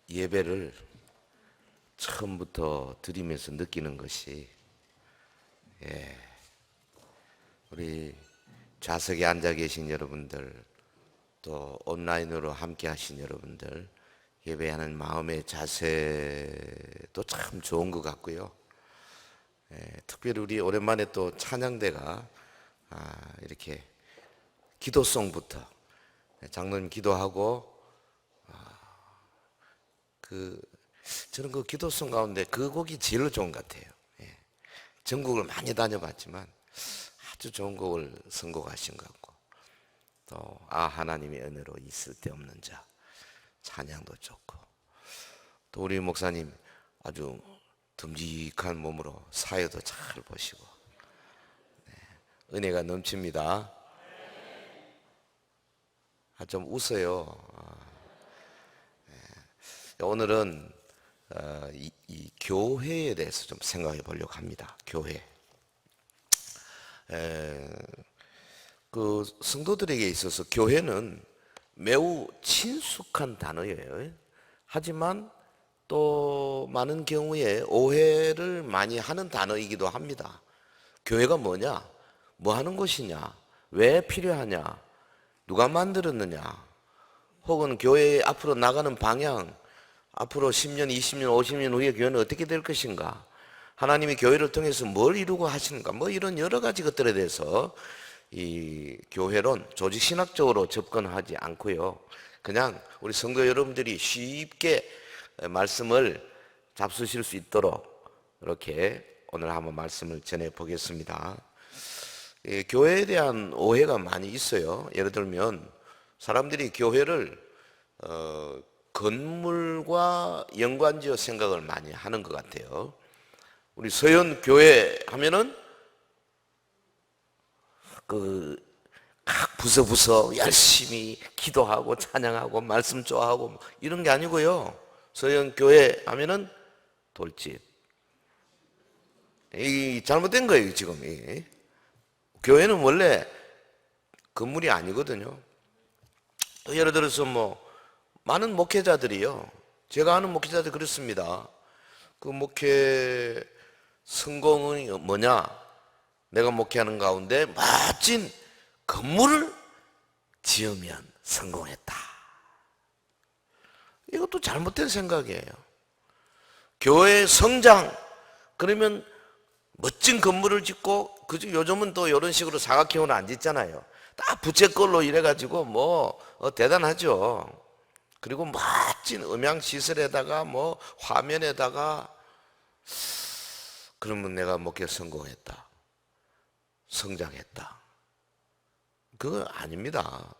예배를 처음부터 드리면서 느끼는 것이, 우리 좌석에 앉아 계신 여러분들, 또 온라인으로 함께 하신 여러분들, 예배하는 마음의 자세도 참 좋은 것 같고요. 특별히 우리 오랜만에 또 찬양대가 이렇게 기도송부터 장로님 기도하고, 저는 그 기도송 가운데 그 곡이 제일 좋은 것 같아요. 전국을 많이 다녀봤지만 아주 좋은 곡을 선곡하신 것 같고, 또 하나님의 은혜로 있을 데 없는 자 찬양도 좋고, 또 우리 목사님 아주 듬직한 몸으로 사회도 잘 보시고, 은혜가 넘칩니다. 좀 웃어요. 오늘은 이 교회에 대해서 좀 생각해 보려고 합니다. 교회. 그 성도들에게 있어서 교회는 매우 친숙한 단어예요. 하지만 또 많은 경우에 오해를 많이 하는 단어이기도 합니다. 교회가 뭐냐? 뭐 하는 곳이냐? 왜 필요하냐? 누가 만들었느냐? 혹은 교회 앞으로 나가는 방향, 앞으로 10년, 20년, 50년 후에 교회는 어떻게 될 것인가? 하나님이 교회를 통해서 뭘 이루고 하시는가? 뭐 이런 여러 가지 것들에 대해서 이 교회론 조직신학적으로 접근하지 않고요, 그냥 우리 성도 여러분들이 쉽게 말씀을 잡수실 수 있도록 이렇게 오늘 한번 말씀을 전해 보겠습니다. 교회에 대한 오해가 많이 있어요. 예를 들면 사람들이 교회를 건물과 연관지어 생각을 많이 하는 것 같아요. 우리 서현 교회 하면은 각 부서 열심히 기도하고 찬양하고 말씀 좋아하고 이런 게 아니고요. 서현 교회 하면은 돌집. 이 잘못된 거예요, 지금. 교회는 원래 건물이 아니거든요. 또 예를 들어서 많은 목회자들이요, 제가 아는 목회자들 그렇습니다. 그 목회 성공이 뭐냐? 내가 목회하는 가운데 멋진 건물을 지으면 성공했다. 이것도 잘못된 생각이에요. 교회 성장, 그러면 멋진 건물을 짓고, 요즘은 또 이런 식으로 사각형으로 안 짓잖아요. 딱 부채꼴로 이래가지고 대단하죠. 그리고 멋진 음향시설에다가 화면에다가, 그러면 내가 목회 성공했다, 성장했다. 그거 아닙니다.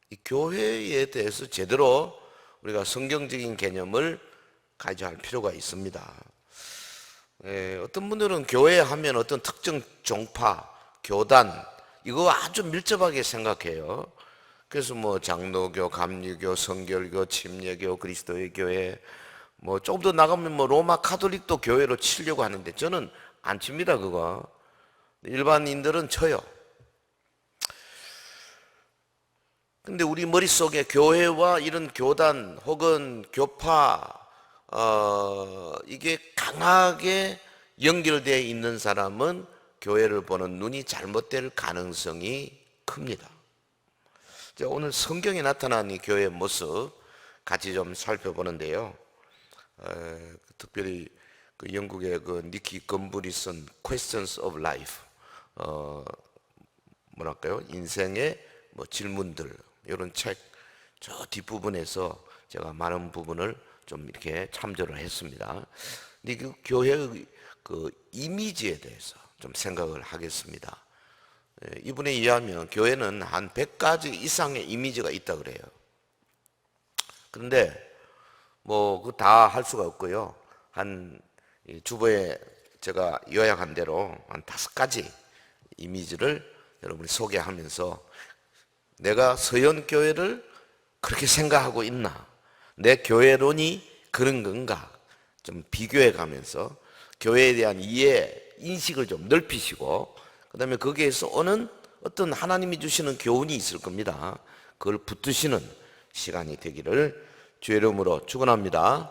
이 교회에 대해서 제대로 우리가 성경적인 개념을 가져야 할 필요가 있습니다. 어떤 분들은 교회 하면 어떤 특정 종파, 교단, 이거 아주 밀접하게 생각해요. 그래서 장로교, 감리교, 성결교, 침례교, 그리스도의 교회, 조금 더 나가면 로마 카톨릭도 교회로 치려고 하는데 저는 안 칩니다, 그거. 일반인들은 쳐요. 근데 우리 머릿속에 교회와 이런 교단 혹은 교파, 이게 강하게 연결되어 있는 사람은 교회를 보는 눈이 잘못될 가능성이 큽니다. 오늘 성경에 나타난 이 교회의 모습 같이 좀 살펴보는데요, 특별히 영국의 니키 건블이 쓴 Questions of Life, 뭐랄까요, 인생의 질문들, 이런 책 저 뒷부분에서 제가 많은 부분을 좀 이렇게 참조를 했습니다. 근데 그 교회의 이미지에 대해서 좀 생각을 하겠습니다. 이분에 의하면 교회는 한 100가지 이상의 이미지가 있다 그래요. 그런데 그 다 할 수가 없고요, 한 주보에 제가 요약한 대로 한 5가지 이미지를 여러분이 소개하면서 내가 서현교회를 그렇게 생각하고 있나, 내 교회론이 그런 건가 좀 비교해 가면서 교회에 대한 이해, 인식을 좀 넓히시고, 그 다음에 거기에서 오는 어떤 하나님이 주시는 교훈이 있을 겁니다. 그걸 붙드시는 시간이 되기를 주의 이름으로 축원합니다.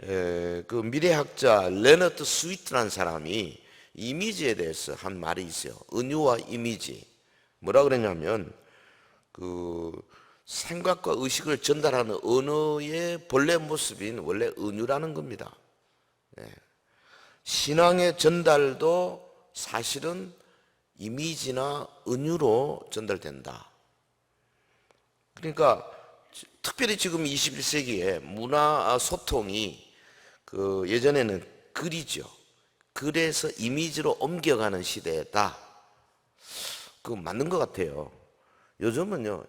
그 미래학자 레너트 스위트라는 사람이 이미지에 대해서 한 말이 있어요. 은유와 이미지. 뭐라 그랬냐면 그 생각과 의식을 전달하는 언어의 본래 모습인 원래 은유라는 겁니다. 신앙의 전달도 사실은 이미지나 은유로 전달된다. 그러니까 특별히 지금 21세기에 문화 소통이 그 예전에는 글이죠. 글에서 이미지로 옮겨가는 시대다. 그 맞는 것 같아요. 요즘은요.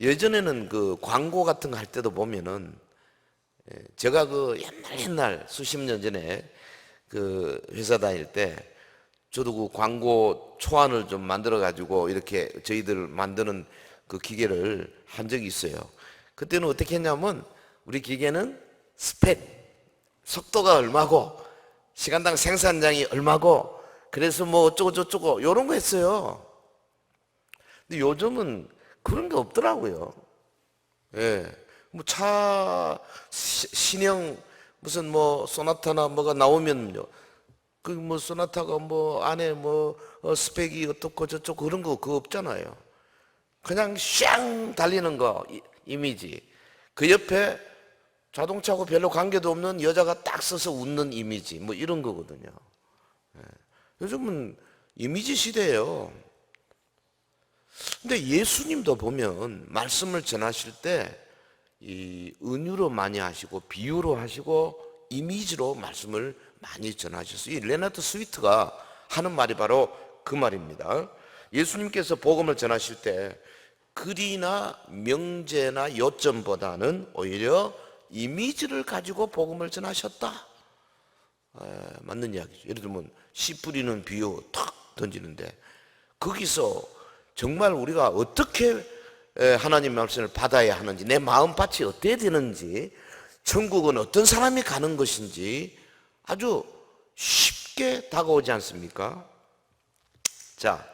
예전에는 그 광고 같은 거 할 때도 보면은 제가 그 옛날 수십 년 전에 그 회사 다닐 때 저도 그 광고 초안을 좀 만들어 가지고 이렇게 저희들 만드는 그 기계를 한 적이 있어요. 그때는 어떻게 했냐면 우리 기계는 스펙, 속도가 얼마고 시간당 생산량이 얼마고 그래서 뭐 어쩌고 저쩌고 이런 거 했어요. 근데 요즘은 그런 게 없더라고요. 뭐 차 신형 무슨 뭐 소나타나 뭐가 나오면요. 그 뭐 소나타가 뭐 안에 뭐 스펙이 어떻고 저쩌고 그런 거 그거 없잖아요. 그냥 샹 달리는 거 이미지. 그 옆에 자동차하고 별로 관계도 없는 여자가 딱 서서 웃는 이미지 뭐 이런 거거든요. 요즘은 이미지 시대예요. 근데 예수님도 보면 말씀을 전하실 때 이 은유로 많이 하시고 비유로 하시고 이미지로 말씀을 많이 전하셨어요. 이 레나트 스위트가 하는 말이 바로 그 말입니다. 예수님께서 복음을 전하실 때 글이나 명제나 요점보다는 오히려 이미지를 가지고 복음을 전하셨다. 맞는 이야기죠. 예를 들면 씨 뿌리는 비유 탁 던지는데 거기서 정말 우리가 어떻게 하나님 말씀을 받아야 하는지 내 마음밭이 어때야 되는지 천국은 어떤 사람이 가는 것인지 아주 쉽게 다가오지 않습니까? 자,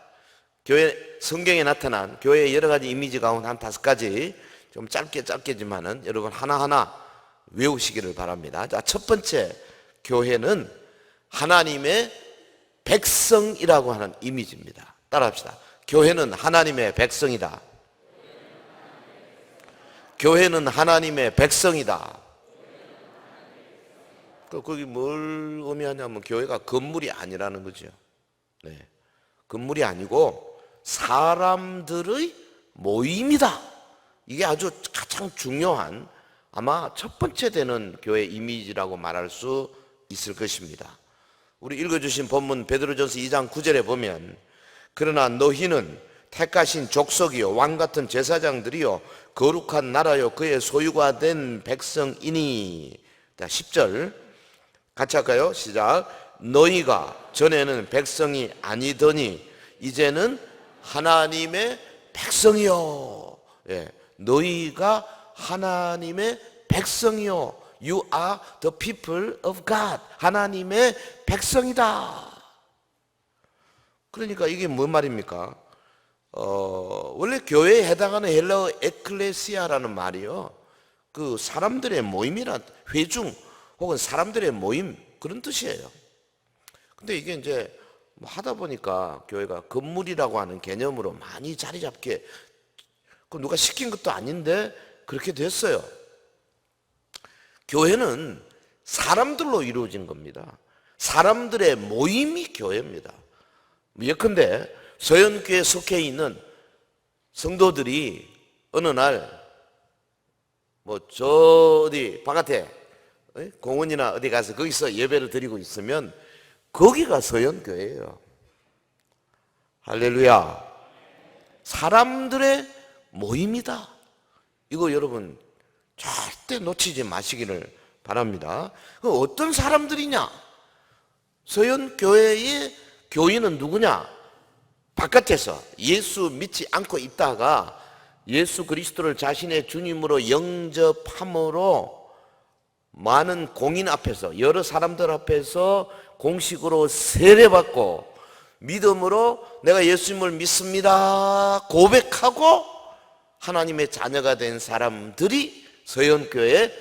교회 성경에 나타난 교회의 여러 가지 이미지 가운데 한 5가지 좀 짧게지만은 여러분 하나하나 외우시기를 바랍니다. 자, 첫 번째 교회는 하나님의 백성이라고 하는 이미지입니다. 따라합시다. 교회는 하나님의 백성이다. 교회는 하나님의 백성이다. 거기 뭘 의미하냐면 교회가 건물이 아니라는 거죠. 네. 건물이 아니고 사람들의 모임이다. 이게 아주 가장 중요한 아마 첫 번째 되는 교회 이미지라고 말할 수 있을 것입니다. 우리 읽어주신 본문 베드로전서 2장 9절에 보면 그러나 너희는 택하신 족속이요 왕같은 제사장들이요 거룩한 나라요 그의 소유가 된 백성이니. 자, 10절 같이 할까요? 시작. 너희가 전에는 백성이 아니더니 이제는 하나님의 백성이요. 너희가 하나님의 백성이요. You are the people of God. 하나님의 백성이다. 그러니까 이게 뭔 말입니까? 원래 교회에 해당하는 헬라어 에클레시아라는 말이요. 그 사람들의 모임이란 회중 혹은 사람들의 모임 그런 뜻이에요. 근데 이게 이제 하다 보니까 교회가 건물이라고 하는 개념으로 많이 자리 잡게 그 누가 시킨 것도 아닌데 그렇게 됐어요. 교회는 사람들로 이루어진 겁니다. 사람들의 모임이 교회입니다. 예컨대 서연교회에 속해 있는 성도들이 어느 날 뭐 저 어디 바깥에 공원이나 어디 가서 거기서 예배를 드리고 있으면 거기가 서연교회예요. 할렐루야. 사람들의 모임이다. 이거 여러분 절대 놓치지 마시기를 바랍니다. 어떤 사람들이냐? 서연교회의 교인은 누구냐? 바깥에서 예수 믿지 않고 있다가 예수 그리스도를 자신의 주님으로 영접함으로 많은 공인 앞에서 여러 사람들 앞에서 공식으로 세례받고 믿음으로 내가 예수님을 믿습니다 고백하고 하나님의 자녀가 된 사람들이 서연교회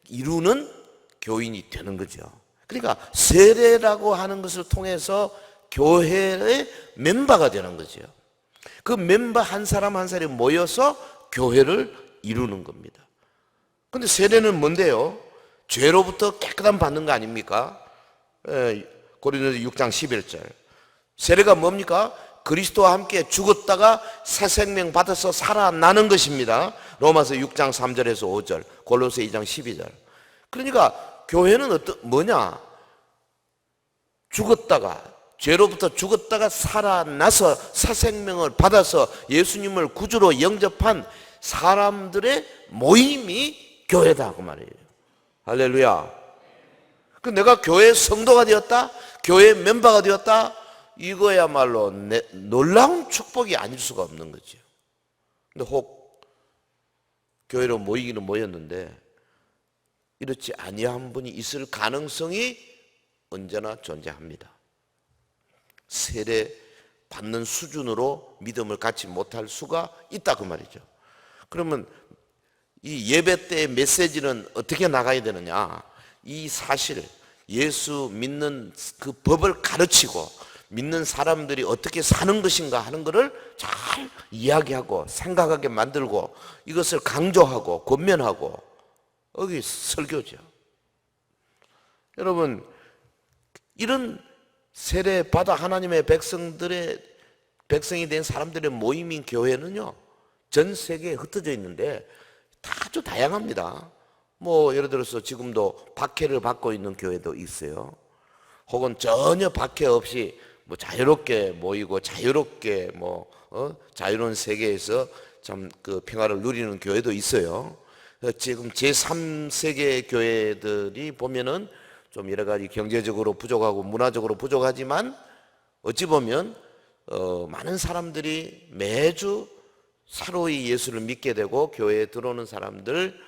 이루는 교인이 되는 거죠. 그러니까 세례라고 하는 것을 통해서 교회의 멤버가 되는 거죠. 그 멤버 한 사람 한 사람이 모여서 교회를 이루는 겁니다. 근데 세례는 뭔데요? 죄로부터 깨끗함 받는 거 아닙니까? 고린도서 6장 11절. 세례가 뭡니까? 그리스도와 함께 죽었다가 새 생명 받아서 살아나는 것입니다. 로마서 6장 3절에서 5절, 골로새 2장 12절. 그러니까 교회는 뭐냐? 죽었다가, 죄로부터 죽었다가 살아나서 새 생명을 받아서 예수님을 구주로 영접한 사람들의 모임이 교회다 그 말이에요. 할렐루야. 그 내가 교회 성도가 되었다, 교회 멤버가 되었다, 이거야말로 놀라운 축복이 아닐 수가 없는 거죠. 근데 혹 교회로 모이기는 모였는데 이렇지 아니한 분이 있을 가능성이 언제나 존재합니다. 세례 받는 수준으로 믿음을 갖지 못할 수가 있다 그 말이죠. 그러면 이 예배 때의 메시지는 어떻게 나가야 되느냐? 이 사실, 예수 믿는 그 법을 가르치고 믿는 사람들이 어떻게 사는 것인가 하는 것을 잘 이야기하고 생각하게 만들고 이것을 강조하고 권면하고, 여기 설교죠. 여러분, 이런 세례 받아 하나님의 백성이 된 사람들의 모임인 교회는요, 전 세계에 흩어져 있는데 아주 다양합니다. 뭐 예를 들어서 지금도 박해를 받고 있는 교회도 있어요. 혹은 전혀 박해 없이 뭐 자유롭게 모이고 자유롭게 자유로운 세계에서 참 그 평화를 누리는 교회도 있어요. 지금 제3세계 교회들이 보면은 좀 여러 가지 경제적으로 부족하고 문화적으로 부족하지만 어찌 보면 많은 사람들이 매주 새로이 예수를 믿게 되고 교회에 들어오는 사람들,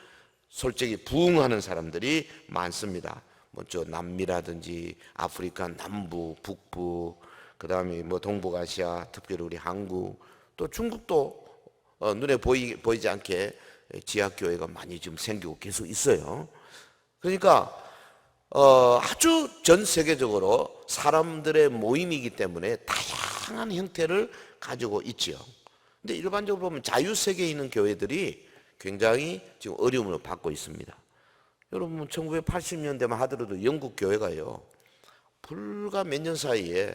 솔직히 부흥하는 사람들이 많습니다. 저 남미라든지 아프리카 남부, 북부, 그 다음에 동북아시아, 특별히 우리 한국, 또 중국도 눈에 보이지 않게 지하교회가 많이 지금 생기고 계속 있어요. 그러니까 아주 전 세계적으로 사람들의 모임이기 때문에 다양한 형태를 가지고 있지요. 근데 일반적으로 보면 자유세계에 있는 교회들이 굉장히 지금 어려움을 받고 있습니다. 여러분 1980년대만 하더라도 영국 교회가요, 불과 몇 년 사이에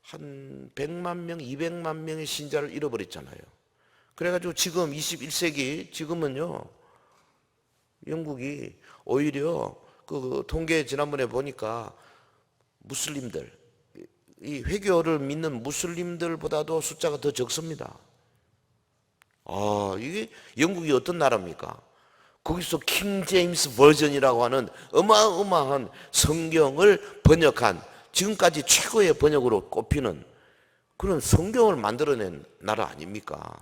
한 100만 명, 200만 명의 신자를 잃어버렸잖아요. 그래가지고 지금 21세기 지금은요, 영국이 오히려 그 통계 지난번에 보니까 무슬림들, 이 회교를 믿는 무슬림들보다도 숫자가 더 적습니다. 이게 영국이 어떤 나라입니까? 거기서 킹 제임스 버전이라고 하는 어마어마한 성경을 번역한, 지금까지 최고의 번역으로 꼽히는 그런 성경을 만들어낸 나라 아닙니까?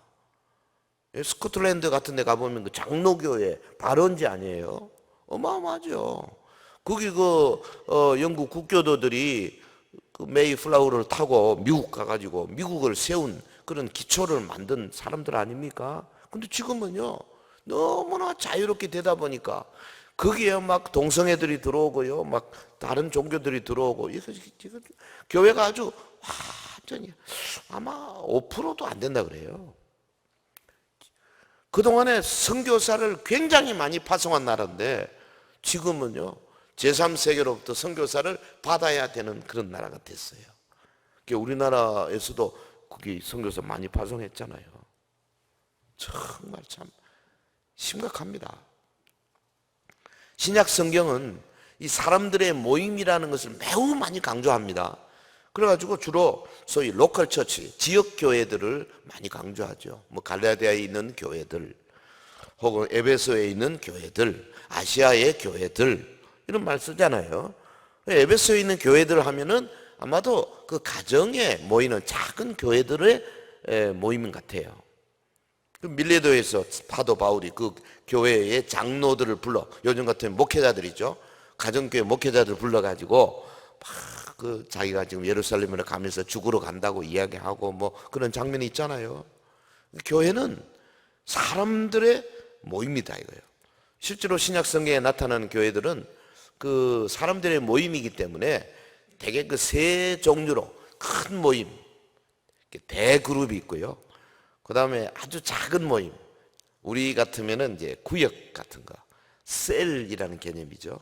스코틀랜드 같은 데 가보면 그 장로교회 발원지 아니에요? 어마어마하죠. 거기 영국 국교도들이 그 메이플라워를 타고 미국 가가지고 미국을 세운 그런 기초를 만든 사람들 아닙니까? 근데 지금은요, 너무나 자유롭게 되다 보니까 거기에 막 동성애들이 들어오고요, 막 다른 종교들이 들어오고, 이거 교회가 아주 완전히 아마 5%도 안 된다 그래요. 그동안에 선교사를 굉장히 많이 파송한 나라인데 지금은요, 제3세계로부터 선교사를 받아야 되는 그런 나라가 됐어요. 우리나라에서도 거기 선교사 많이 파송했잖아요. 정말 참 심각합니다. 신약 성경은 이 사람들의 모임이라는 것을 매우 많이 강조합니다. 그래가지고 주로 소위 로컬 처치, 지역 교회들을 많이 강조하죠. 갈라디아에 있는 교회들, 혹은 에베소에 있는 교회들, 아시아의 교회들, 이런 말 쓰잖아요. 에베소에 있는 교회들 하면은 아마도 그 가정에 모이는 작은 교회들의 모임 같아요. 밀레도에서 사도 바울이 그 교회의 장로들을 불러, 요즘 같은 목회자들이죠, 가정교회 목회자들 불러가지고 막 자기가 지금 예루살렘으로 가면서 죽으러 간다고 이야기하고 그런 장면이 있잖아요. 교회는 사람들의 모임이다 이거예요. 실제로 신약 성경에 나타나는 교회들은 그 사람들의 모임이기 때문에 대개 그 세 종류로 큰 모임, 대그룹이 있고요. 그 다음에 아주 작은 모임, 우리 같으면은 이제 구역 같은 거, 셀이라는 개념이죠.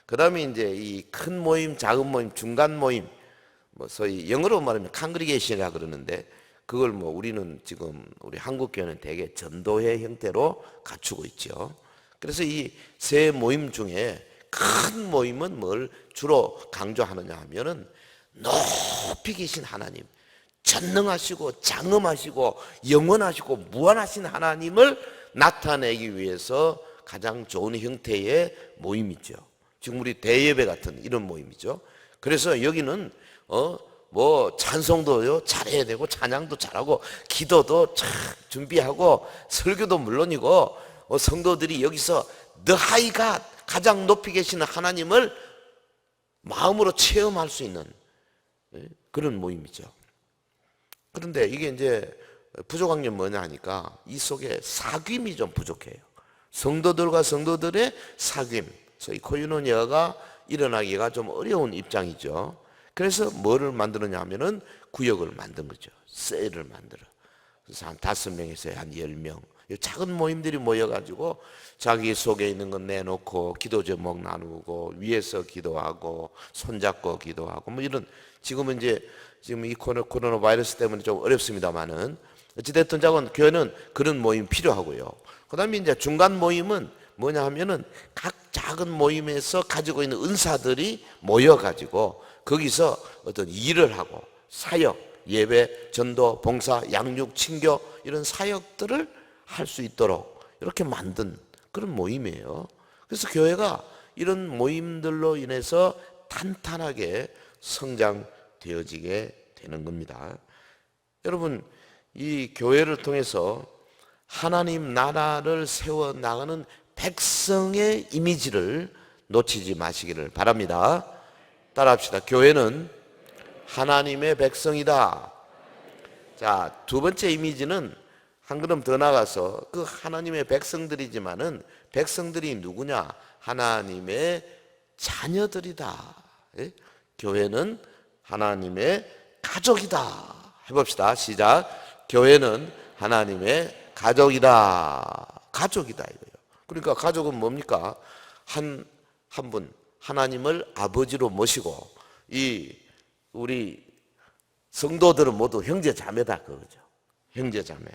그 다음에 이제 이 큰 모임, 작은 모임, 중간 모임, 뭐 소위 영어로 말하면 칸그리게이션이라 그러는데, 그걸 뭐 우리는 지금 우리 한국 교회는 대개 전도회 형태로 갖추고 있죠. 그래서 이 세 모임 중에 큰 모임은 뭘 주로 강조하느냐 하면은 높이 계신 하나님, 전능하시고 장엄하시고 영원하시고 무한하신 하나님을 나타내기 위해서 가장 좋은 형태의 모임이죠. 지금 우리 대예배 같은 이런 모임이죠. 그래서 여기는 뭐 찬송도요 잘해야 되고, 찬양도 잘하고, 기도도 잘 준비하고, 설교도 물론이고, 성도들이 여기서 The High God, 가장 높이 계시는 하나님을 마음으로 체험할 수 있는 그런 모임이죠. 그런데 이게 이제 부족한 게 뭐냐 하니까 이 속에 사귐이 좀 부족해요. 성도들과 성도들의 사귐, 소위 코이노니아가 일어나기가 좀 어려운 입장이죠. 그래서 뭐를 만들었냐 하면은 구역을 만든 거죠. 셀을 만들어. 그래서 한 5명에서 한 10명, 작은 모임들이 모여가지고 자기 속에 있는 건 내놓고 기도 제목 나누고, 위에서 기도하고, 손잡고 기도하고, 뭐 이런, 지금은 이제 지금 이 코로나 바이러스 때문에 좀 어렵습니다만은 어찌됐든 교회는 그런 모임 필요하고요. 그 다음에 이제 중간 모임은 뭐냐 하면은 각 작은 모임에서 가지고 있는 은사들이 모여가지고 거기서 어떤 일을 하고, 사역, 예배, 전도, 봉사, 양육, 친교, 이런 사역들을 할 수 있도록 이렇게 만든 그런 모임이에요. 그래서 교회가 이런 모임들로 인해서 탄탄하게 성장되어지게 되는 겁니다. 여러분, 이 교회를 통해서 하나님 나라를 세워나가는 백성의 이미지를 놓치지 마시기를 바랍니다. 따라합시다. 교회는 하나님의 백성이다. 자, 두 번째 이미지는 한 걸음 더 나가서 그 하나님의 백성들이지만은 백성들이 누구냐? 하나님의 자녀들이다. 예? 교회는 하나님의 가족이다. 해봅시다. 시작. 교회는 하나님의 가족이다. 가족이다 이거예요. 그러니까 가족은 뭡니까? 한 분, 하나님을 아버지로 모시고, 이 우리 성도들은 모두 형제 자매다 그거죠. 형제 자매.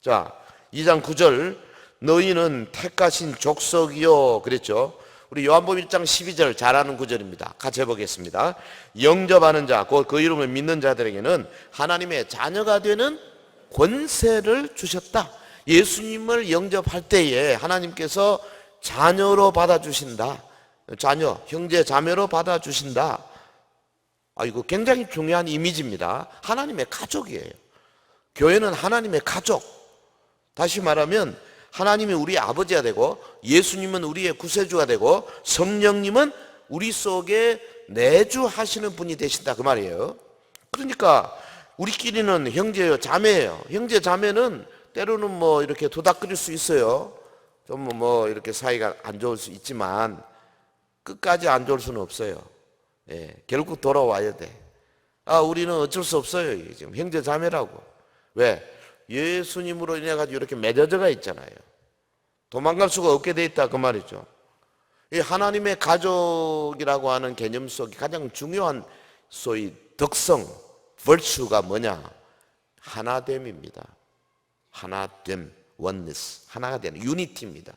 자, 2장 9절, 너희는 택하신 족속이요 그랬죠. 우리 요한복음 1장 12절 잘 아는 구절입니다. 같이 해보겠습니다. 영접하는 자, 곧 그 이름을 믿는 자들에게는 하나님의 자녀가 되는 권세를 주셨다. 예수님을 영접할 때에 하나님께서 자녀로 받아주신다. 자녀, 형제 자매로 받아주신다. 이거 굉장히 중요한 이미지입니다. 하나님의 가족이에요. 교회는 하나님의 가족. 다시 말하면 하나님이 우리의 아버지가 되고, 예수님은 우리의 구세주가 되고, 성령님은 우리 속에 내주하시는 분이 되신다 그 말이에요. 그러니까 우리끼리는 형제예요, 자매예요. 형제 자매는 때로는 뭐 이렇게 도닥거릴 수 있어요. 좀 뭐 이렇게 사이가 안 좋을 수 있지만 끝까지 안 좋을 수는 없어요. 예, 결국 돌아와야 돼. 우리는 어쩔 수 없어요. 이게 지금 형제 자매라고. 왜? 예수님으로 인해 가지고 이렇게 맺어져가 있잖아요. 도망갈 수가 없게 돼 있다 그 말이죠. 이 하나님의 가족이라고 하는 개념 속에 가장 중요한 소위 덕성, virtue가 뭐냐? 하나됨입니다. 하나됨, oneness, 하나가 되는 유니티입니다.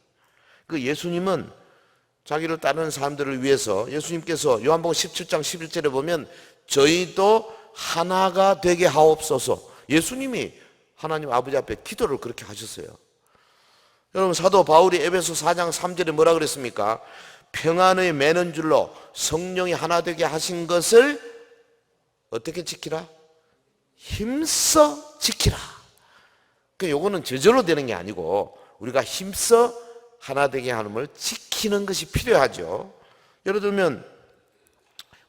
그 예수님은 자기를 따르는 사람들을 위해서, 예수님께서 요한복음 17장 11절에 보면 저희도 하나가 되게 하옵소서. 예수님이 하나님 아버지 앞에 기도를 그렇게 하셨어요. 여러분, 사도 바울이 에베소 4장 3절에 뭐라 그랬습니까? 평안의 매는 줄로 성령이 하나 되게 하신 것을 어떻게 지키라? 힘써 지키라. 요거는 저절로 되는 게 아니고 우리가 힘써 하나 되게 하는 걸 지키는 것이 필요하죠. 예를 들면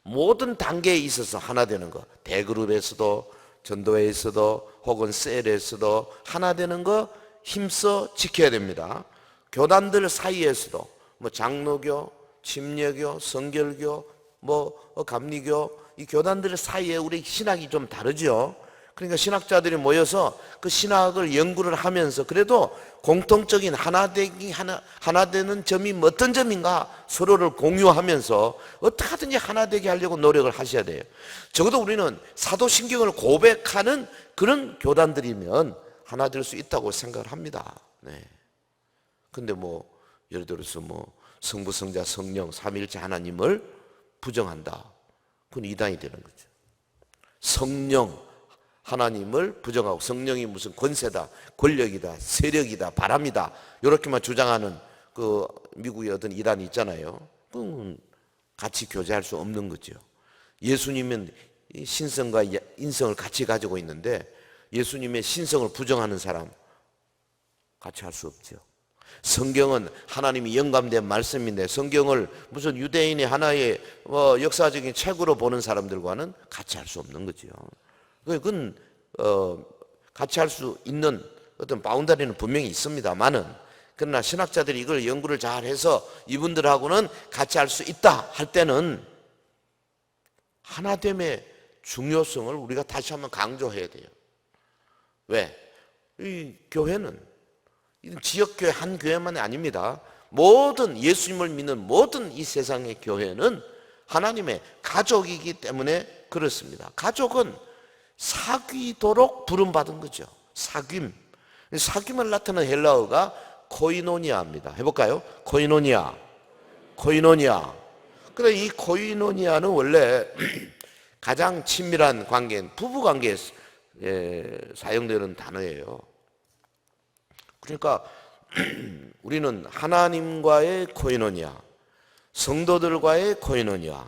모든 단계에 있어서 하나 되는 거, 대그룹에서도, 전도회에서도, 혹은 셀에서도 하나 되는 거 힘써 지켜야 됩니다. 교단들 사이에서도 뭐 장로교, 침례교, 성결교, 감리교, 이 교단들 사이에 우리 신학이 좀 다르죠. 그러니까 신학자들이 모여서 그 신학을 연구를 하면서 그래도 공통적인 하나 되는 점이 어떤 점인가 서로를 공유하면서 어떻게 하든지 하나 되게 하려고 노력을 하셔야 돼요. 적어도 우리는 사도신경을 고백하는 그런 교단들이면 하나 될 수 있다고 생각을 합니다. 네. 근데 예를 들어서 성부, 성자, 성령, 삼위일체 하나님을 부정한다. 그건 이단이 되는 거죠. 성령 하나님을 부정하고 성령이 무슨 권세다, 권력이다, 세력이다, 바람이다 이렇게만 주장하는 그 미국의 어떤 이단이 있잖아요. 그건 같이 교제할 수 없는 거죠. 예수님은 신성과 인성을 같이 가지고 있는데 예수님의 신성을 부정하는 사람 같이 할 수 없죠. 성경은 하나님이 영감된 말씀인데 성경을 무슨 유대인의 하나의 역사적인 책으로 보는 사람들과는 같이 할 수 없는 거죠. 그건 같이 할 수 있는 어떤 바운더리는 분명히 있습니다만은, 그러나 신학자들이 이걸 연구를 잘 해서 이분들하고는 같이 할 수 있다 할 때는 하나됨의 중요성을 우리가 다시 한번 강조해야 돼요. 왜? 이 교회는 지역교회 한 교회만이 아닙니다. 모든 예수님을 믿는 모든 이 세상의 교회는 하나님의 가족이기 때문에 그렇습니다. 가족은 사귀도록 부름받은 거죠. 사귐. 사귐을 나타내는 헬라어가 코이노니아입니다. 해볼까요? 코이노니아. 근데 이 코이노니아는 원래 가장 친밀한 관계인 부부 관계에 사용되는 단어예요. 그러니까 우리는 하나님과의 코이노니아, 성도들과의 코이노니아,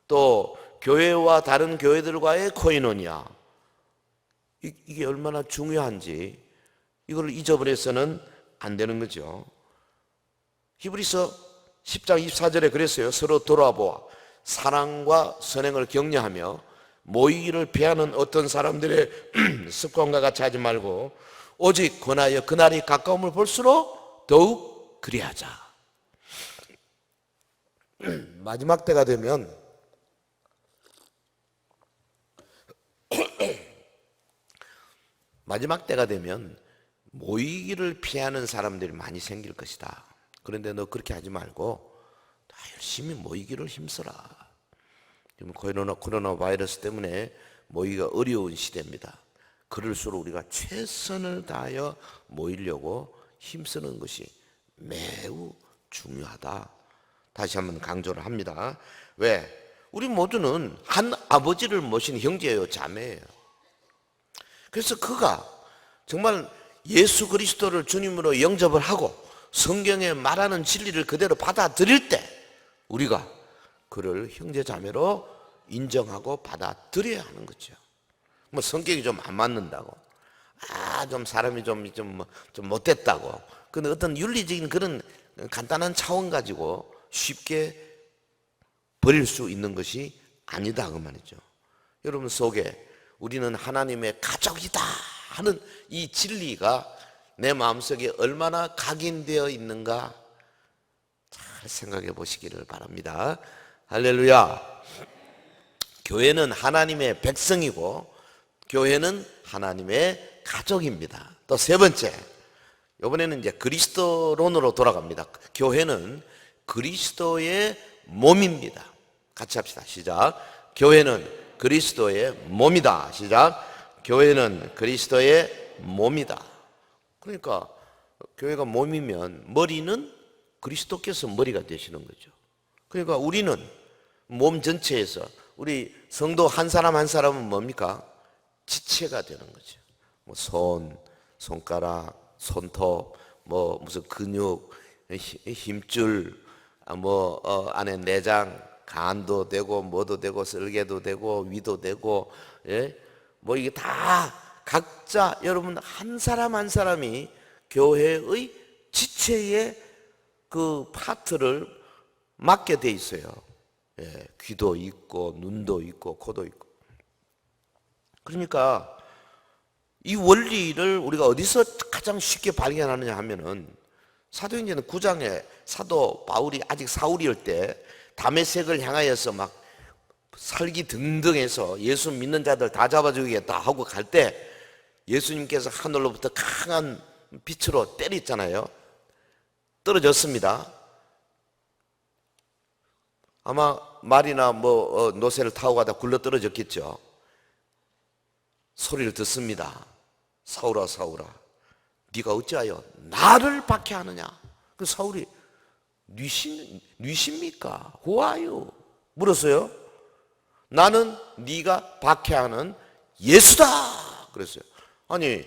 또 교회와 다른 교회들과의 코이노니아, 이게 얼마나 중요한지 이걸 잊어버려서는 안 되는 거죠. 히브리서 10장 24절에 그랬어요. 서로 돌아보아 사랑과 선행을 격려하며 모이기를 피하는 어떤 사람들의 습관과 같이 하지 말고 오직 권하여 그날이 가까움을 볼수록 더욱 그리하자. 마지막 때가 되면 모이기를 피하는 사람들이 많이 생길 것이다. 그런데 너 그렇게 하지 말고 다 열심히 모이기를 힘써라. 지금 코로나 바이러스 때문에 모이기가 어려운 시대입니다. 그럴수록 우리가 최선을 다하여 모이려고 힘쓰는 것이 매우 중요하다. 다시 한번 강조를 합니다. 왜? 우리 모두는 한 아버지를 모신 형제예요, 자매예요. 그래서 그가 정말 예수 그리스도를 주님으로 영접을 하고 성경에 말하는 진리를 그대로 받아들일 때 우리가 그를 형제 자매로 인정하고 받아들여야 하는 거죠. 성격이 좀 안 맞는다고, 좀 사람이 좀 못됐다고, 근데 어떤 윤리적인 그런 간단한 차원 가지고 쉽게 버릴 수 있는 것이 아니다 그 말이죠. 여러분 속에 우리는 하나님의 가족이다 하는 이 진리가 내 마음속에 얼마나 각인되어 있는가 잘 생각해 보시기를 바랍니다. 할렐루야. 교회는 하나님의 백성이고 교회는 하나님의 가족입니다. 또 세 번째, 이번에는 이제 그리스도론으로 돌아갑니다. 교회는 그리스도의 몸입니다. 같이 합시다. 시작. 교회는 그리스도의 몸이다. 시작. 교회는 그리스도의 몸이다. 그러니까 교회가 몸이면 머리는 그리스도께서 머리가 되시는 거죠. 그러니까 우리는 몸 전체에서 우리 성도 한 사람 한 사람은 뭡니까? 지체가 되는 거죠. 손, 손가락, 손톱, 무슨 근육, 힘줄, 안에 내장, 간도 되고, 뭐도 되고, 쓸개도 되고, 위도 되고, 예? 이게 다 각자 여러분 한 사람 한 사람이 교회의 지체의 그 파트를 맡게 돼 있어요. 예, 귀도 있고, 눈도 있고, 코도 있고. 그러니까 이 원리를 우리가 어디서 가장 쉽게 발견하느냐 하면은 사도행전 9장에 사도 바울이 아직 사울이었을 때 다메섹을 향하여서 막 살기 등등해서 예수 믿는 자들 다 잡아주겠다 하고 갈 때 예수님께서 하늘로부터 강한 빛으로 때렸잖아요. 떨어졌습니다. 아마 말이나 노새를 타고 가다 굴러 떨어졌겠죠. 소리를 듣습니다. 사울아 사울아 네가 어찌하여 나를 박해하느냐. 그 사울이 뉘십니까? Who are you? 물었어요. 나는 네가 박해하는 예수다 그랬어요. 아니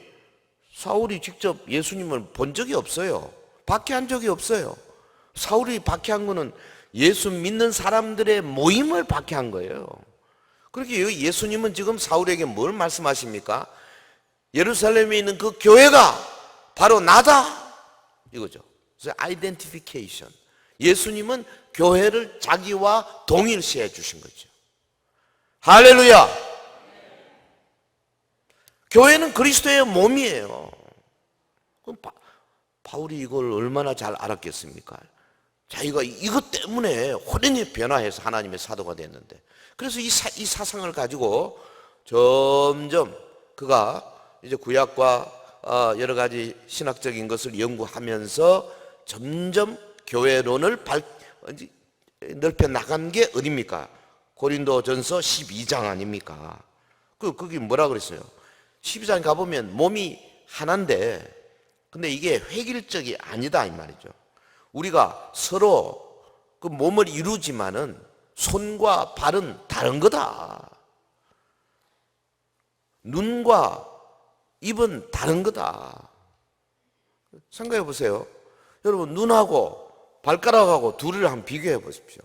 사울이 직접 예수님을 본 적이 없어요. 박해한 적이 없어요. 사울이 박해한 거는 예수 믿는 사람들의 모임을 박해한 거예요. 그렇게 예수님은 지금 사울에게 뭘 말씀하십니까? 예루살렘에 있는 그 교회가 바로 나다 이거죠. 그래서 아이덴티피케이션. 예수님은 교회를 자기와 동일시해 주신 거죠. 할렐루야. 교회는 그리스도의 몸이에요. 그럼 바울이 이걸 얼마나 잘 알았겠습니까? 자기가 이것 때문에 호련히 변화해서 하나님의 사도가 됐는데, 그래서 이 사상을 가지고 점점 그가 이제 구약과 여러 가지 신학적인 것을 연구하면서 점점 교회론을 넓혀 나간 게 어딥니까? 고린도전서 12장 아닙니까? 거기 뭐라 그랬어요? 12장 가보면 몸이 하나인데, 근데 이게 획일적이 아니다 이 말이죠. 우리가 서로 그 몸을 이루지만은 손과 발은 다른 거다. 눈과 입은 다른 거다. 생각해 보세요. 여러분 눈하고 발가락하고 둘을 한번 비교해 보십시오.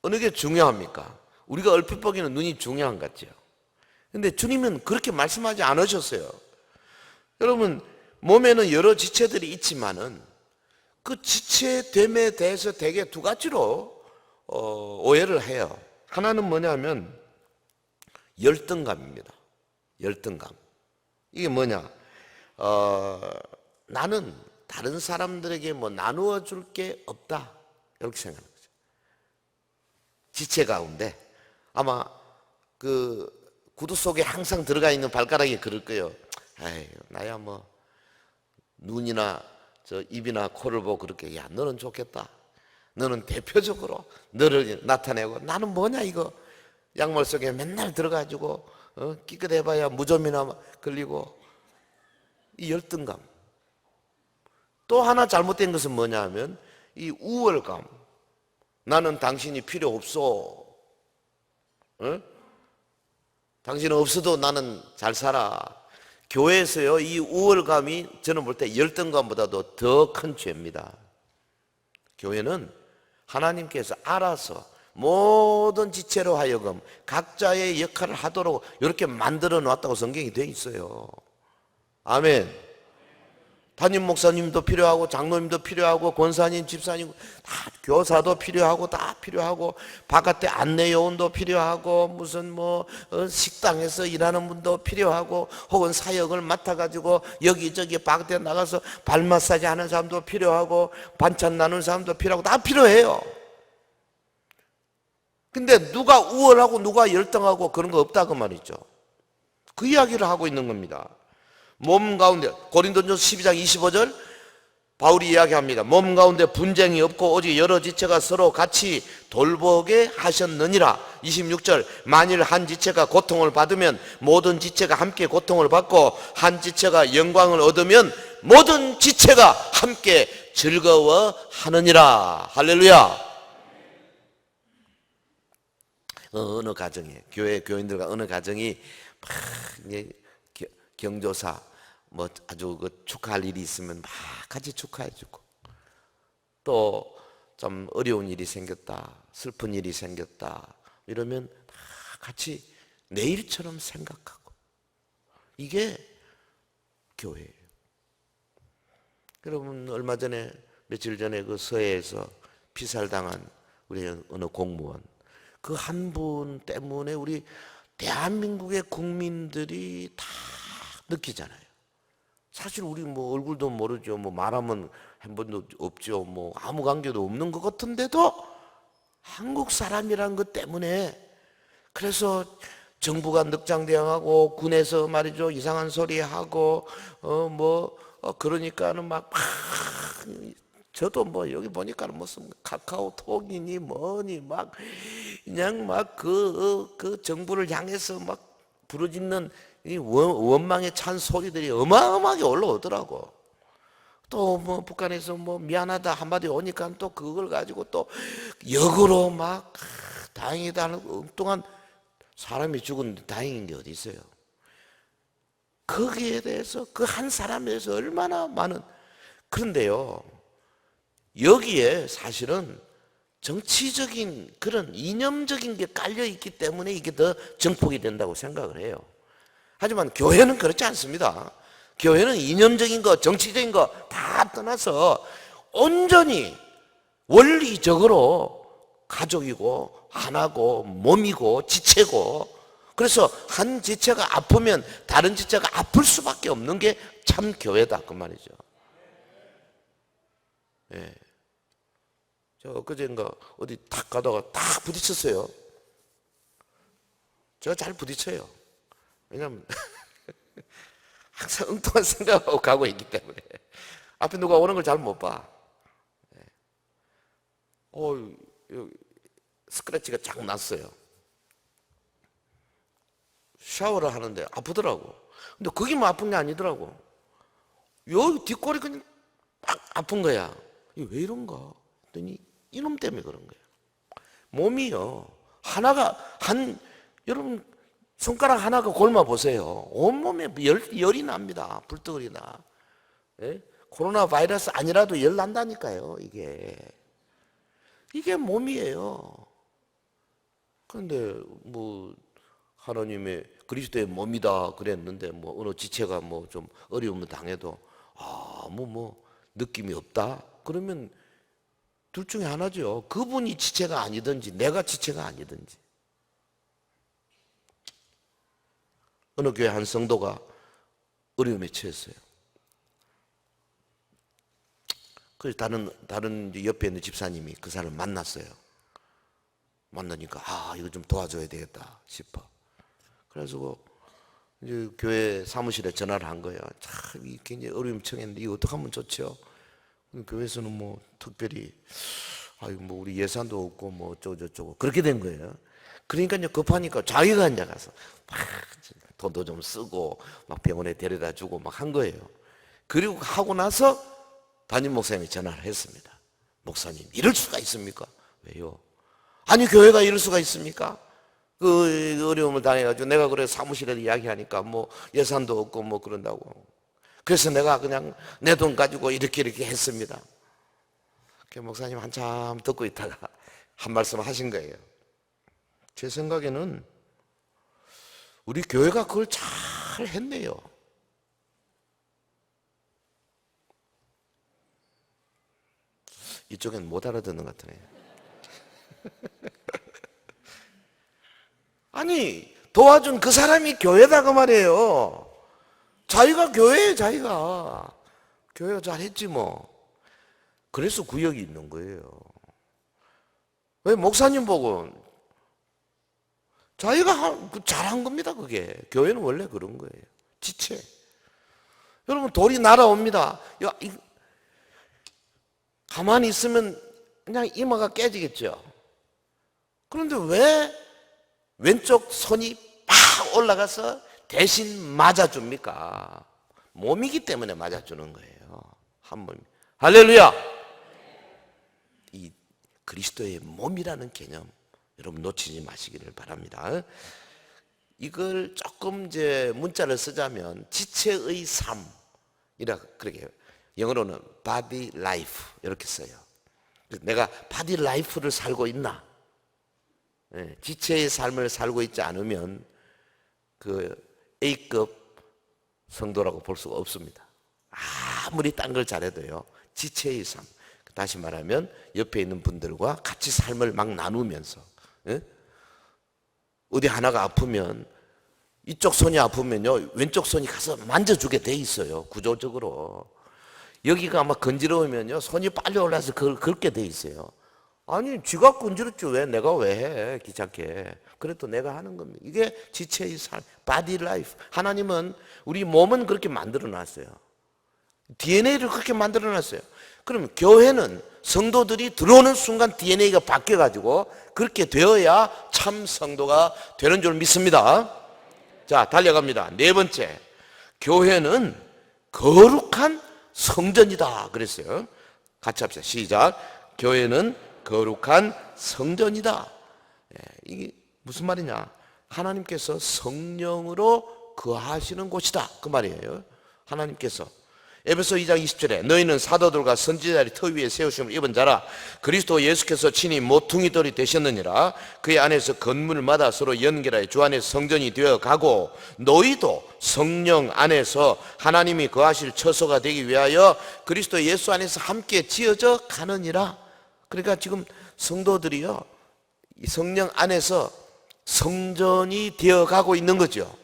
어느 게 중요합니까? 우리가 얼핏 보기에는 눈이 중요한 것 같죠. 근데 주님은 그렇게 말씀하지 않으셨어요. 여러분 몸에는 여러 지체들이 있지만은 그 지체됨에 대해서 대개 두 가지로 오해를 해요. 하나는 뭐냐면 열등감입니다. 열등감. 이게 뭐냐? 나는 다른 사람들에게 뭐 나누어 줄 게 없다 이렇게 생각하는 거죠. 지체 가운데 아마 그 구두 속에 항상 들어가 있는 발가락이 그럴 거예요. 아이, 나야 뭐 눈이나 저 입이나 코를 보고 그렇게, 야 너는 좋겠다. 너는 대표적으로 너를 나타내고, 나는 뭐냐 이거 양말 속에 맨날 들어가지고 끼끗해봐야 무좀이나 걸리고. 이 열등감. 또 하나 잘못된 것은 뭐냐 하면 이 우월감. 나는 당신이 필요 없어. 당신은 없어도 나는 잘 살아. 교회에서요 이 우월감이 저는 볼 때 열등감보다도 더 큰 죄입니다. 교회는 하나님께서 알아서 모든 지체로 하여금 각자의 역할을 하도록 이렇게 만들어 놨다고 성경이 되어 있어요. 아멘. 담임 목사님도 필요하고 장로님도 필요하고 권사님, 집사님 다 교사도 필요하고 다 필요하고 바깥에 안내요원도 필요하고 무슨 식당에서 일하는 분도 필요하고 혹은 사역을 맡아가지고 여기저기 바깥에 나가서 발 마사지 하는 사람도 필요하고 반찬 나누는 사람도 필요하고 다 필요해요. 근데 누가 우월하고 누가 열등하고 그런 거 없다 그 말이죠. 그 이야기를 하고 있는 겁니다. 몸 가운데 고린도전서 12장 25절 바울이 이야기합니다. 몸 가운데 분쟁이 없고 오직 여러 지체가 서로 같이 돌보게 하셨느니라. 26절 만일 한 지체가 고통을 받으면 모든 지체가 함께 고통을 받고 한 지체가 영광을 얻으면 모든 지체가 함께 즐거워하느니라. 할렐루야. 어느 가정에 교회 교인들과 어느 가정이 막 경조사 아주 축하할 일이 있으면 막 같이 축하해주고, 또 좀 어려운 일이 생겼다, 슬픈 일이 생겼다 이러면 다 같이 내일처럼 생각하고, 이게 교회예요. 여러분 얼마 전에 며칠 전에 그 서해에서 피살당한 우리 어느 공무원, 그 한 분 때문에 우리 대한민국의 국민들이 다 느끼잖아요. 사실 우리 얼굴도 모르죠. 말하면 한 번도 없죠. 뭐 아무 관계도 없는 것 같은데도 한국 사람이란 것 때문에 그래서 정부가 늑장대응하고 군에서 말이죠 이상한 소리 하고 그러니까는 막 저도 뭐 여기 보니까 무슨 카카오톡이니 뭐니 막 그냥 막 그 정부를 향해서 막 부르짖는 이 원망에 찬 소리들이 어마어마하게 올라오더라고. 또 뭐 북한에서 뭐 미안하다 한마디 오니까 또 그걸 가지고 또 역으로 막 다행이다 하는 엉뚱한 사람이 죽었는데 다행인 게 어디 있어요? 거기에 대해서 그 한 사람에 대해서 얼마나 많은 그런데요 여기에 사실은 정치적인 그런 이념적인 게 깔려 있기 때문에 이게 더 증폭이 된다고 생각을 해요. 하지만 교회는 그렇지 않습니다. 교회는 이념적인 거 정치적인 거 다 떠나서 온전히 원리적으로 가족이고 하나고 몸이고 지체고 그래서 한 지체가 아프면 다른 지체가 아플 수밖에 없는 게 참 교회다 그 말이죠. 예. 저 엊그제인가 어디 탁 가다가 탁 부딪혔어요. 제가 잘 부딪혀요. 왜냐면 항상 엉뚱한 생각하고 가고 있기 때문에 앞에 누가 오는 걸 잘 못 봐. 스크래치가 쫙 났어요. 샤워를 하는데 아프더라고. 근데 거기만 아픈 게 아니더라고. 여기 뒷골이 그냥 막 아픈 거야. 이게 왜 이런가? 했더니 이놈 때문에 그런 거예요. 몸이요. 하나가 여러분 손가락 하나가 골마 보세요. 온몸에 열이 납니다. 불덩어리 나. 예? 코로나 바이러스 아니라도 열 난다니까요. 이게 몸이에요. 그런데 뭐 하나님의 그리스도의 몸이다 그랬는데 뭐 어느 지체가 뭐 좀 어려움을 당해도 느낌이 없다. 그러면 둘 중에 하나죠. 그분이 지체가 아니든지 내가 지체가 아니든지. 어느 교회 한 성도가 어려움에 처했어요. 그래서 다른 옆에 있는 집사님이 그 사람을 만났어요. 만나니까 이거 좀 도와줘야 되겠다 싶어. 그래서 이제 교회 사무실에 전화를 한 거예요. 참 굉장히 어려움 청했는데 이거 어떻게 하면 좋죠? 교회에서는 뭐 특별히 뭐 우리 예산도 없고 뭐 어쩌고 그렇게 된 거예요. 그러니까 이제 급하니까 자기가 이제 가서 막 돈도 좀 쓰고 막 병원에 데려다 주고 막 한 거예요. 그리고 하고 나서 담임 목사님이 전화를 했습니다. 목사님 이럴 수가 있습니까? 왜요? 아니 교회가 이럴 수가 있습니까? 그 어려움을 당해가지고 내가 그래 사무실에 이야기하니까 뭐 예산도 없고 뭐 그런다고. 그래서 내가 그냥 내 돈 가지고 이렇게 했습니다. 그 목사님 한참 듣고 있다가 한 말씀 하신 거예요. 제 생각에는 우리 교회가 그걸 잘 했네요. 이쪽엔 못 알아듣는 것 같으네. 아니 도와준 그 사람이 교회다 그 말이에요. 자기가 교회에 자기가 잘했지 뭐. 그래서 구역이 있는 거예요. 왜 목사님 보고 자기가 잘한 겁니다. 그게 교회는 원래 그런 거예요. 지체. 여러분 돌이 날아옵니다. 가만히 있으면 그냥 이마가 깨지겠죠. 그런데 왜 왼쪽 손이 팍 올라가서 대신 맞아줍니까? 몸이기 때문에 맞아주는 거예요. 한 몸. 할렐루야! 이 그리스도의 몸이라는 개념 여러분 놓치지 마시기를 바랍니다. 이걸 조금 이제 문자를 쓰자면 지체의 삶이라 그렇게 영어로는 body life 이렇게 써요. 내가 body life를 살고 있나? 지체의 삶을 살고 있지 않으면 그 A급 성도라고 볼 수가 없습니다. 아무리 딴 걸 잘해도요 지체의 삶, 다시 말하면 옆에 있는 분들과 같이 삶을 막 나누면서 어디 하나가 아프면 이쪽 손이 아프면요 왼쪽 손이 가서 만져주게 돼 있어요. 구조적으로 여기가 아마 건지러우면요 손이 빨리 올라서 그걸 긁게 돼 있어요. 아니 쥐가 건지럽지 왜 내가 왜 해 귀찮게. 그래도 내가 하는 겁니다. 이게 지체의 삶, body life. 하나님은 우리 몸은 그렇게 만들어 놨어요. DNA를 그렇게 만들어 놨어요. 그럼 교회는 성도들이 들어오는 순간 DNA가 바뀌어 가지고 그렇게 되어야 참 성도가 되는 줄 믿습니다. 자, 달려갑니다. 네 번째, 교회는 거룩한 성전이다 그랬어요. 같이 합시다. 시작. 교회는 거룩한 성전이다. 이게 무슨 말이냐? 하나님께서 성령으로 거하시는 곳이다 그 말이에요. 하나님께서 에베소 2장 20절에 너희는 사도들과 선지자들이 터 위에 세우심을 입은 자라. 그리스도 예수께서 친히 모퉁이돌이 되셨느니라. 그의 안에서 건물마다 서로 연결하여 주 안에서 성전이 되어 가고 너희도 성령 안에서 하나님이 거하실 처소가 되기 위하여 그리스도 예수 안에서 함께 지어져 가느니라. 그러니까 지금 성도들이요 이 성령 안에서 성전이 되어 가고 있는 거죠.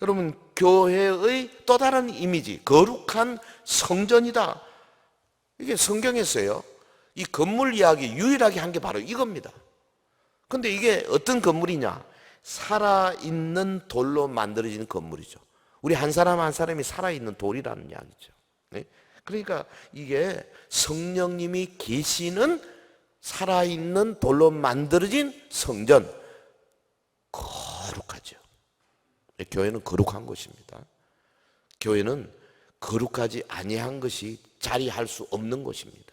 여러분 교회의 또 다른 이미지 거룩한 성전이다. 이게 성경에서요 이 건물 이야기 유일하게 한 게 바로 이겁니다. 근데 이게 어떤 건물이냐? 살아있는 돌로 만들어진 건물이죠. 우리 한 사람 한 사람이 살아있는 돌이라는 이야기죠. 그러니까 이게 성령님이 계시는 살아있는 돌로 만들어진 성전, 거룩하죠. 교회는 거룩한 곳입니다. 교회는 거룩하지 아니한 것이 자리할 수 없는 곳입니다.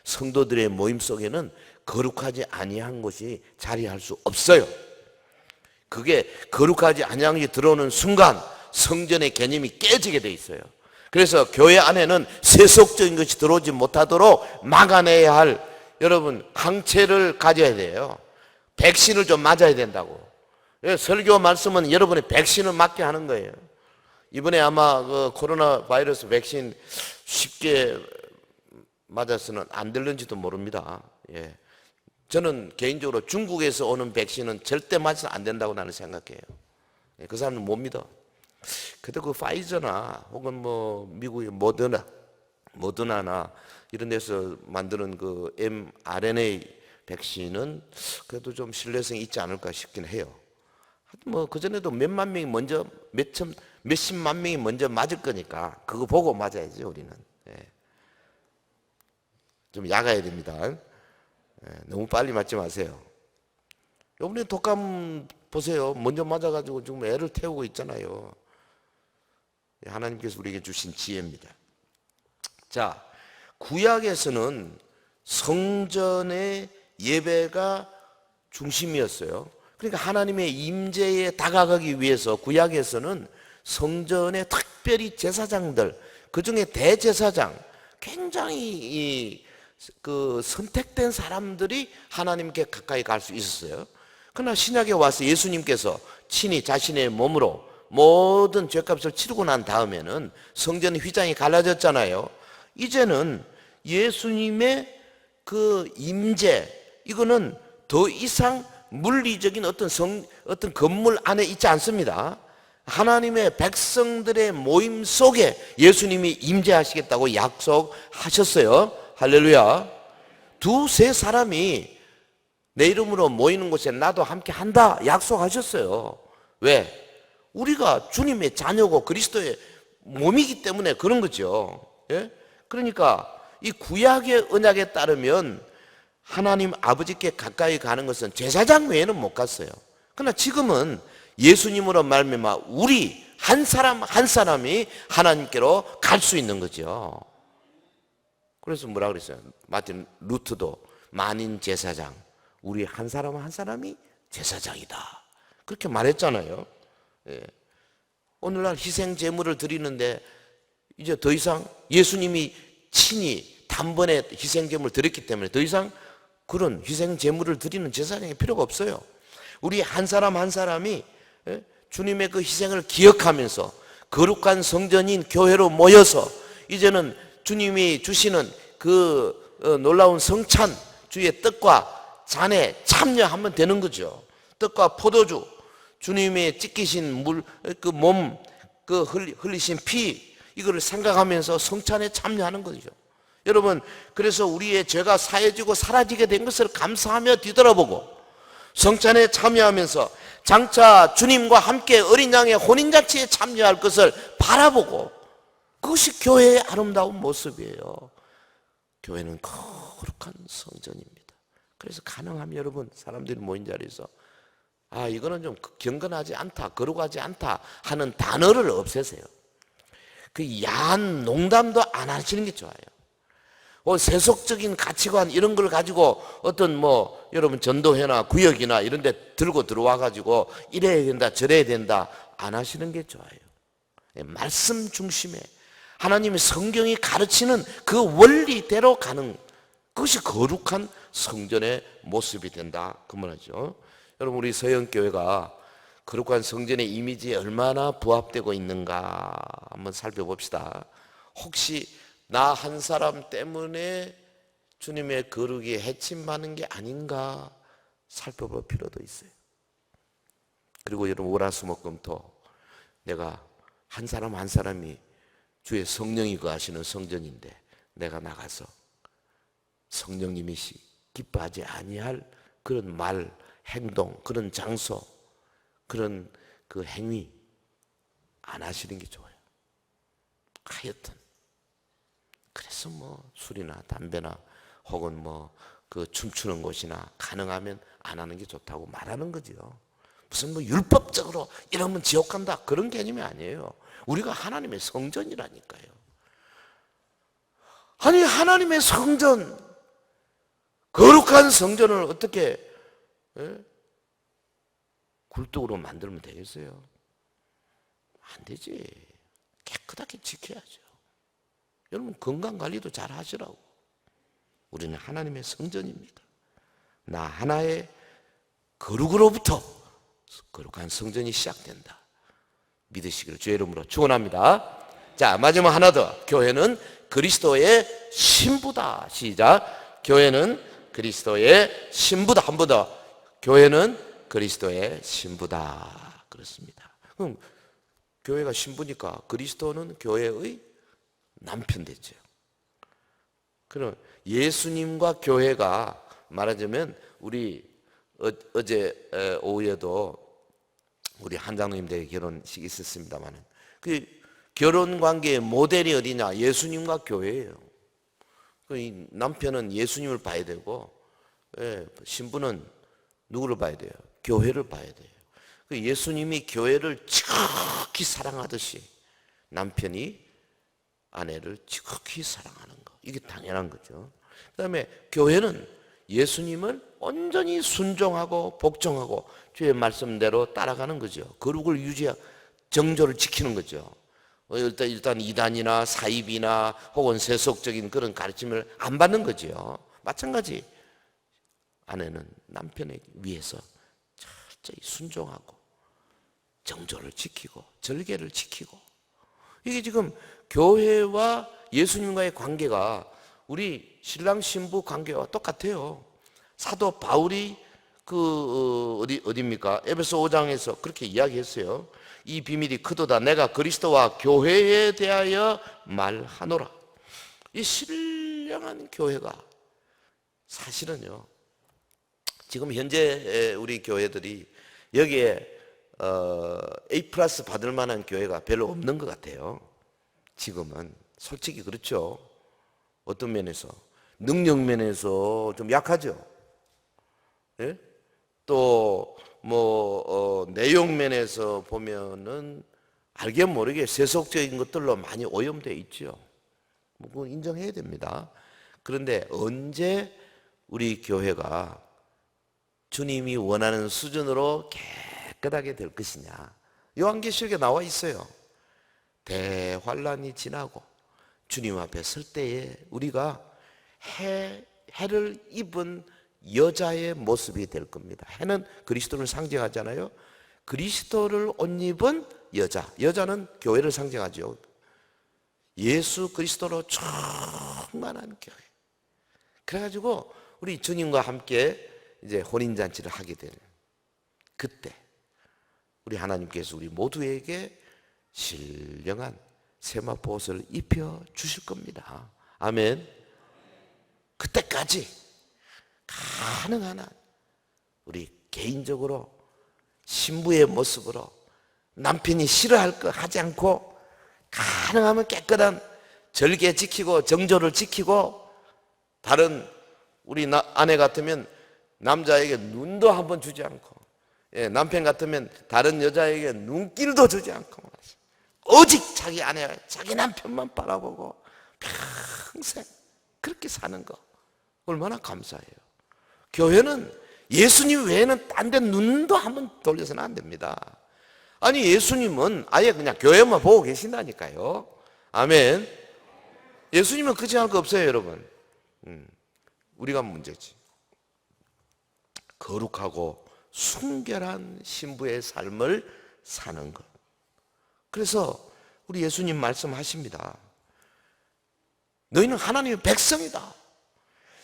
성도들의 모임 속에는 거룩하지 아니한 것이 자리할 수 없어요. 그게 거룩하지 아니한 것이 들어오는 순간 성전의 개념이 깨지게 돼 있어요. 그래서 교회 안에는 세속적인 것이 들어오지 못하도록 막아내야 할 여러분 항체를 가져야 돼요. 백신을 좀 맞아야 된다고. 설교 말씀은 여러분이 백신을 맞게 하는 거예요. 이번에 아마 그 코로나 바이러스 백신 쉽게 맞아서는 안 될는지도 모릅니다. 예. 저는 개인적으로 중국에서 오는 백신은 절대 맞아서 안 된다고 나는 생각해요. 예. 그 사람은 못 믿어. 그래도 그 파이저나 혹은 뭐 미국의 모더나나 이런 데서 만드는 그 mRNA 백신은 그래도 좀 신뢰성이 있지 않을까 싶긴 해요. 뭐 그전에도 몇만 명이 먼저 몇십만 명이 먼저 맞을 거니까 그거 보고 맞아야지 우리는. 예. 좀 야가야 됩니다. 예. 너무 빨리 맞지 마세요. 이번에 독감 보세요. 먼저 맞아가지고 지금 애를 태우고 있잖아요. 하나님께서 우리에게 주신 지혜입니다. 자, 구약에서는 성전의 예배가 중심이었어요. 그러니까 하나님의 임재에 다가가기 위해서 구약에서는 성전에 특별히 제사장들, 그중에 대제사장, 굉장히 그 선택된 사람들이 하나님께 가까이 갈 수 있었어요. 그러나 신약에 와서 예수님께서 친히 자신의 몸으로 모든 죄값을 치르고 난 다음에는 성전 휘장이 갈라졌잖아요. 이제는 예수님의 그 임재, 이거는 더 이상 물리적인 어떤 건물 안에 있지 않습니다. 하나님의 백성들의 모임 속에 예수님이 임재하시겠다고 약속하셨어요. 할렐루야. 두세 사람이 내 이름으로 모이는 곳에 나도 함께 한다 약속하셨어요. 왜? 우리가 주님의 자녀고 그리스도의 몸이기 때문에 그런 거죠. 예? 그러니까 이 구약의 언약에 따르면 하나님 아버지께 가까이 가는 것은 제사장 외에는 못 갔어요. 그러나 지금은 예수님으로 말미암아 우리 한 사람 한 사람이 하나님께로 갈 수 있는 거죠. 그래서 뭐라 그랬어요? 마틴 루트도 만인 제사장, 우리 한 사람 한 사람이 제사장이다 그렇게 말했잖아요. 예. 오늘날 희생 제물을 드리는데 이제 더 이상 예수님이 친히 단번에 희생 제물을 드렸기 때문에 더 이상 그런 희생 제물을 드리는 제사장이 필요가 없어요. 우리 한 사람 한 사람이 주님의 그 희생을 기억하면서 거룩한 성전인 교회로 모여서 이제는 주님이 주시는 그 놀라운 성찬 주의 떡과 잔에 참여하면 되는 거죠. 떡과 포도주, 주님의 찢기신 물, 그 몸, 그 흘리신 피, 이거를 생각하면서 성찬에 참여하는 거죠. 여러분, 그래서 우리의 죄가 사해지고 사라지게 된 것을 감사하며 뒤돌아보고 성찬에 참여하면서 장차 주님과 함께 어린 양의 혼인잔치에 참여할 것을 바라보고, 그것이 교회의 아름다운 모습이에요. 교회는 거룩한 성전입니다. 그래서 가능하면 여러분, 사람들이 모인 자리에서 이거는 좀 경건하지 않다, 거룩하지 않다 하는 단어를 없애세요. 그 야한 농담도 안 하시는 게 좋아요. 세속적인 가치관 이런 걸 가지고 어떤 여러분 전도회나 구역이나 이런 데 들고 들어와 가지고 이래야 된다 저래야 된다 안 하시는 게 좋아요. 말씀 중심에 하나님의 성경이 가르치는 그 원리대로 가는, 그것이 거룩한 성전의 모습이 된다 그 말이죠. 여러분, 우리 서영교회가 거룩한 성전의 이미지에 얼마나 부합되고 있는가 한번 살펴봅시다. 혹시 나 한 사람 때문에 주님의 거룩이 해침받는 게 아닌가 살펴볼 필요도 있어요. 그리고 여러분, 월화수목금토 내가 한 사람 한 사람이 주의 성령이 거하시는 성전인데 내가 나가서 성령님이 기뻐하지 아니할 그런 말, 행동, 그런 장소, 그런 그 행위 안 하시는 게 좋아요. 하여튼 그래서 술이나 담배나 혹은 그 춤추는 곳이나 가능하면 안 하는 게 좋다고 말하는 거죠. 무슨 율법적으로 이러면 지옥 간다 그런 개념이 아니에요. 우리가 하나님의 성전이라니까요. 아니, 하나님의 성전, 거룩한 성전을 어떻게 굴뚝으로 만들면 되겠어요? 안 되지. 깨끗하게 지켜야죠. 여러분, 건강관리도 잘 하시라고. 우리는 하나님의 성전입니다. 나 하나의 거룩으로부터 거룩한 성전이 시작된다 믿으시기를 주의 이름으로 축원합니다. 자, 마지막 하나 더. 교회는 그리스도의 신부다. 시작. 교회는 그리스도의 신부다. 한 번 더. 교회는 그리스도의 신부다. 그렇습니다. 그럼 교회가 신부니까 그리스도는 교회의 남편 됐죠. 그럼 예수님과 교회가 말하자면, 우리 어제 오후에도 우리 한장로님들 결혼식이 있었습니다만, 그 결혼 관계의 모델이 어디냐? 예수님과 교회예요. 이 남편은 예수님을 봐야 되고, 신부는 누구를 봐야 돼요? 교회를 봐야 돼요. 그 예수님이 교회를 지극히 사랑하듯이 남편이 아내를 지극히 사랑하는 거, 이게 당연한 거죠. 그 다음에 교회는 예수님을 온전히 순종하고 복종하고 주의 말씀대로 따라가는 거죠. 거룩을 유지하고 정조를 지키는 거죠. 일단 이단이나 사입이나 혹은 세속적인 그런 가르침을 안 받는 거죠. 마찬가지 아내는 남편에 위해서 철저히 순종하고 정조를 지키고 절개를 지키고, 이게 지금 교회와 예수님과의 관계가 우리 신랑 신부 관계와 똑같아요. 사도 바울이 어디입니까? 에베소 5장에서 그렇게 이야기했어요. 이 비밀이 크도다. 내가 그리스도와 교회에 대하여 말하노라. 이 신령한 교회가 사실은요, 지금 현재 우리 교회들이 여기에 A+ 받을 만한 교회가 별로 없는 것 같아요. 지금은 솔직히 그렇죠. 어떤 면에서, 능력 면에서 좀 약하죠. 예? 또 내용 면에서 보면은 알게 모르게 세속적인 것들로 많이 오염되어 있죠. 그건 인정해야 됩니다. 그런데 언제 우리 교회가 주님이 원하는 수준으로 깨끗하게 될 것이냐? 요한계시록에 나와 있어요. 대환란이 지나고 주님 앞에 설 때에 우리가 해를 입은 여자의 모습이 될 겁니다. 해는 그리스도를 상징하잖아요. 그리스도를 옷 입은 여자는 교회를 상징하죠. 예수 그리스도로 충만한 교회. 그래가지고 우리 주님과 함께 이제 혼인잔치를 하게 되는 그때 우리 하나님께서 우리 모두에게 신령한 세마포 옷을 입혀 주실 겁니다. 아멘. 그때까지 가능한 한 우리 개인적으로 신부의 모습으로 남편이 싫어할 거 하지 않고 가능하면 깨끗한 절개 지키고 정조를 지키고, 다른 우리 아내 같으면 남자에게 눈도 한번 주지 않고, 남편 같으면 다른 여자에게 눈길도 주지 않고, 오직 자기 아내, 자기 남편만 바라보고 평생 그렇게 사는 거 얼마나 감사해요. 교회는 예수님 외에는 딴 데 눈도 한번 돌려서는 안 됩니다. 아니, 예수님은 아예 그냥 교회만 보고 계신다니까요. 아멘. 예수님은 그렇지 않을 거 없어요, 여러분. 우리가 문제지. 거룩하고 순결한 신부의 삶을 사는 것. 그래서 우리 예수님 말씀하십니다. 너희는 하나님의 백성이다.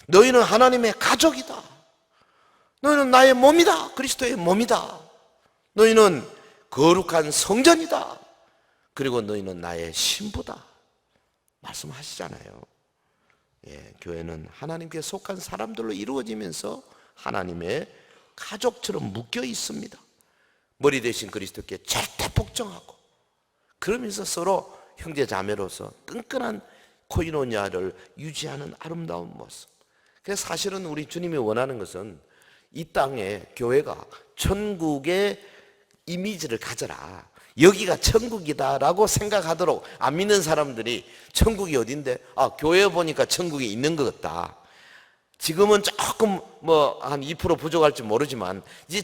너희는 하나님의 가족이다. 너희는 나의 몸이다. 그리스도의 몸이다. 너희는 거룩한 성전이다. 그리고 너희는 나의 신부다. 말씀하시잖아요. 교회는 하나님께 속한 사람들로 이루어지면서 하나님의 가족처럼 묶여 있습니다. 머리 대신 그리스도께 절대 복종하고, 그러면서 서로 형제 자매로서 끈끈한 코이노니아를 유지하는 아름다운 모습. 그래서 사실은 우리 주님이 원하는 것은 이 땅에 교회가 천국의 이미지를 가져라, 여기가 천국이다라고 생각하도록, 안 믿는 사람들이 천국이 어딘데? 교회 보니까 천국이 있는 것 같다. 지금은 조금 한 2% 부족할지 모르지만 이제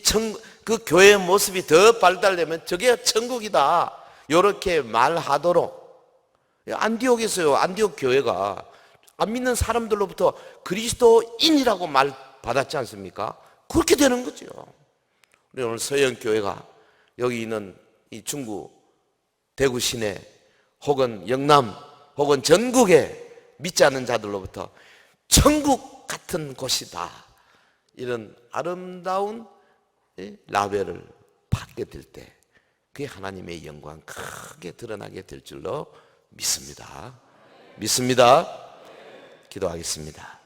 그 교회의 모습이 더 발달되면 저게 천국이다, 이렇게 말하도록. 안디옥에서요, 안디옥 교회가 안 믿는 사람들로부터 그리스도인이라고 말 받았지 않습니까? 그렇게 되는 거죠. 우리 오늘 서영교회가 여기 있는 이 중구, 대구 시내 혹은 영남 혹은 전국에 믿지 않는 자들로부터 천국 같은 곳이다, 이런 아름다운 라벨을 받게 될 때 그게 하나님의 영광 크게 드러나게 될 줄로 믿습니다. 믿습니다. 기도하겠습니다.